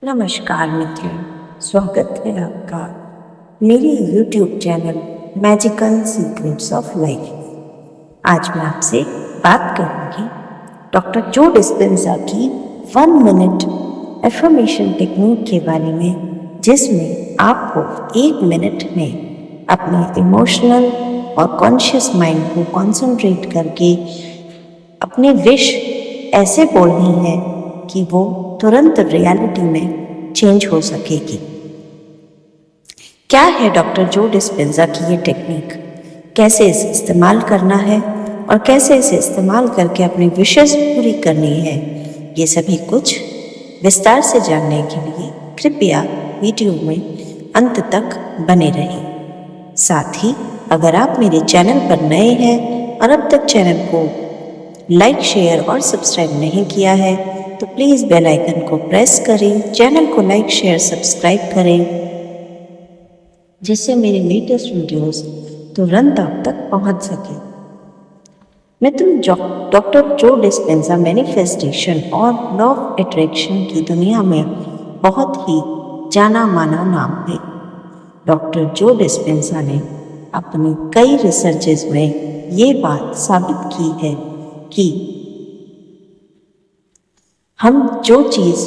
नमस्कार मित्रों, स्वागत है आपका मेरे YouTube channel magical secrets of life. आज मैं आपसे बात करूंगी डॉक्टर जो डिस्पेंजा की 1 मिनट एफर्मेशन टेक्निक के बारे में, जिसमें आपको 1 मिनट में अपने इमोशनल और कॉन्शियस माइंड को कंसंट्रेट करके अपनी विश ऐसे बोलनी है कि वो तुरंत रियलिटी में चेंज हो सकेगी। क्या है डॉक्टर जो डिस्पेंजा की ये टेक्निक, कैसे इसे इस्तेमाल करना है और कैसे इसे इस्तेमाल करके अपनी विशेस पूरी करनी है, ये सभी कुछ विस्तार से जानने के लिए कृपया वीडियो में अंत तक बने रहें। साथ ही अगर आप मेरे चैनल पर नए हैं और अब तक चैनल को लाइक, शेयर और सब्सक्राइब नहीं किया है तो प्लीज़ बेल आइकन को प्रेस करें, चैनल को लाइक, शेयर, सब्सक्राइब करें, जिससे मेरे लेटेस्ट वीडियोस तुरंत आप तक पहुंच सके। मित्रों, डॉक्टर जो डिस्पेंजा मैनिफेस्टेशन और लॉ ऑफ अट्रैक्शन की दुनिया में बहुत ही जाना माना नाम है। डॉक्टर जो डिस्पेंजा ने अपनी कई रिसर्चेज में ये बात साबित की है कि हम जो चीज़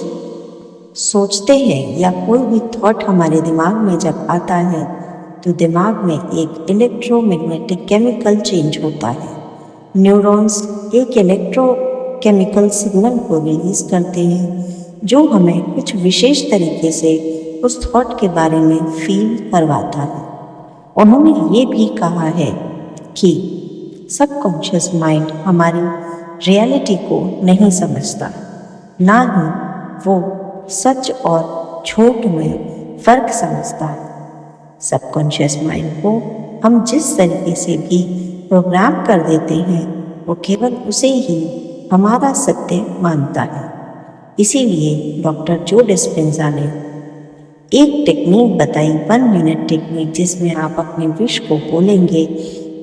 सोचते हैं या कोई भी थॉट हमारे दिमाग में जब आता है तो दिमाग में एक इलेक्ट्रोमैग्नेटिक केमिकल चेंज होता है। न्यूरॉन्स एक इलेक्ट्रोकेमिकल सिग्नल को रिलीज करते हैं जो हमें कुछ विशेष तरीके से उस थॉट के बारे में फील करवाता है। उन्होंने ये भी कहा है कि सबकॉन्शियस माइंड हमारी रियलिटी को नहीं समझता, ना ही वो सच और झूठ में फ़र्क समझता है। सबकॉन्शियस माइंड को हम जिस तरीके से भी प्रोग्राम कर देते हैं वो केवल उसे ही हमारा सत्य मानता है। इसीलिए डॉक्टर जो डिस्पेंजा ने एक टेक्निक बताई, 1 मिनट टेक्निक, जिसमें आप अपनी विश को बोलेंगे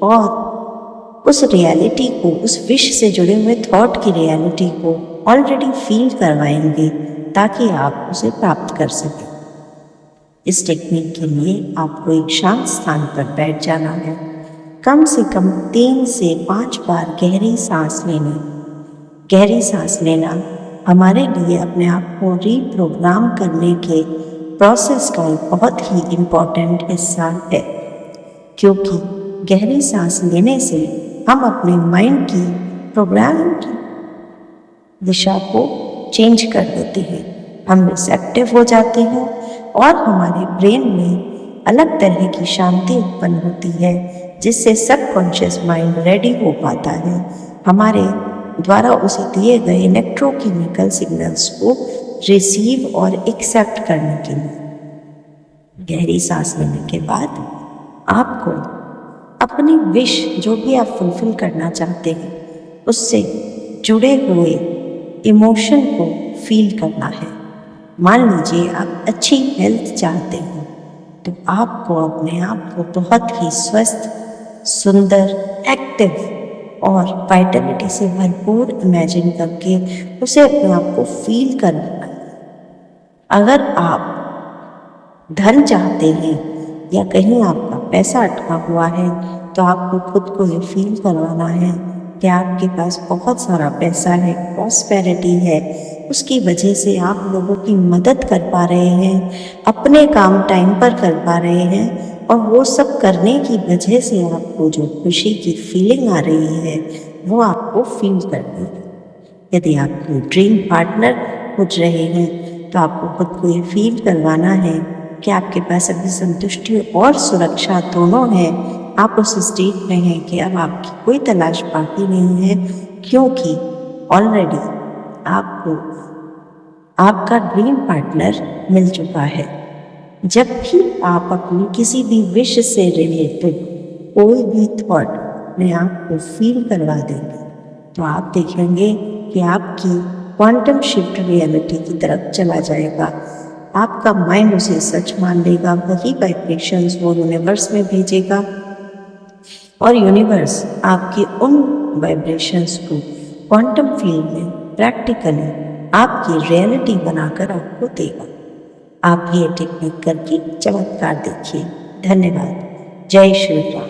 और उस रियलिटी को, उस विश से जुड़े हुए थॉट की रियलिटी को ऑलरेडी फील करवाएंगे ताकि आप उसे प्राप्त कर सकें। इस टेक्निक के लिए आपको एक शांत स्थान पर बैठ जाना है। कम से कम 3 से 5 बार गहरी सांस लेनी। गहरी सांस लेना हमारे लिए अपने आप को रीप्रोग्राम करने के प्रोसेस का एक बहुत ही इम्पॉर्टेंट हिस्सा है, क्योंकि गहरी सांस लेने से हम अपने माइंड की प्रोग्रामिंग की दिशा को चेंज कर देते हैं। हम रिसेप्टिव हो जाते हैं और हमारे ब्रेन में अलग तरह की शांति उत्पन्न होती है, जिससे सबकॉन्शियस माइंड रेडी हो पाता है हमारे द्वारा उसे दिए गए इलेक्ट्रोकेमिकल सिग्नल्स को रिसीव और एक्सेप्ट करने के लिए। गहरी सांस लेने के बाद आपको अपनी विश, जो भी आप फुलफिल करना चाहते हैं, उससे जुड़े हुए इमोशन को फील करना है। मान लीजिए आप अच्छी हेल्थ चाहते हो तो आपको अपने आप को बहुत ही स्वस्थ, सुंदर, एक्टिव और वाइटलिटी से भरपूर इमेजिन करके उसे अपने आप को फील करना है। अगर आप धन चाहते हैं या कहीं आपका पैसा अटका हुआ है तो आपको खुद को ये फील करवाना है कि आपके पास बहुत सारा पैसा है, प्रॉस्पेरिटी है, उसकी वजह से आप लोगों की मदद कर पा रहे हैं, अपने काम टाइम पर कर पा रहे हैं, और वो सब करने की वजह से आपको जो खुशी की फीलिंग आ रही है वो आपको फील करनी है। यदि आप कोई ड्रीम पार्टनर खोज रहे हैं तो आपको खुद को ये फील करवाना है कि आपके पास अभी संतुष्टि और सुरक्षा दोनों है। आप उस स्टेट में हैं कि अब आपकी कोई तलाश बाकी नहीं है, क्योंकि ऑलरेडी आपको आपका ड्रीम पार्टनर मिल चुका है। जब भी आप अपनी किसी भी विश से रिलेटेड कोई भी थॉट अपने आप को फील करवा देंगे तो आप देखेंगे कि आपकी क्वांटम शिफ्ट रियलिटी की तरफ चला जाएगा। आपका माइंड उसे सच मान लेगा, वही वाइब्रेशंस वो यूनिवर्स में भेजेगा और यूनिवर्स आपके उन वाइब्रेशंस को क्वांटम फील्ड में प्रैक्टिकली आपकी रियलिटी बनाकर आपको देगा। आप भी ये टेक्निक करके चमत्कार देखिए। धन्यवाद। जय श्री राम।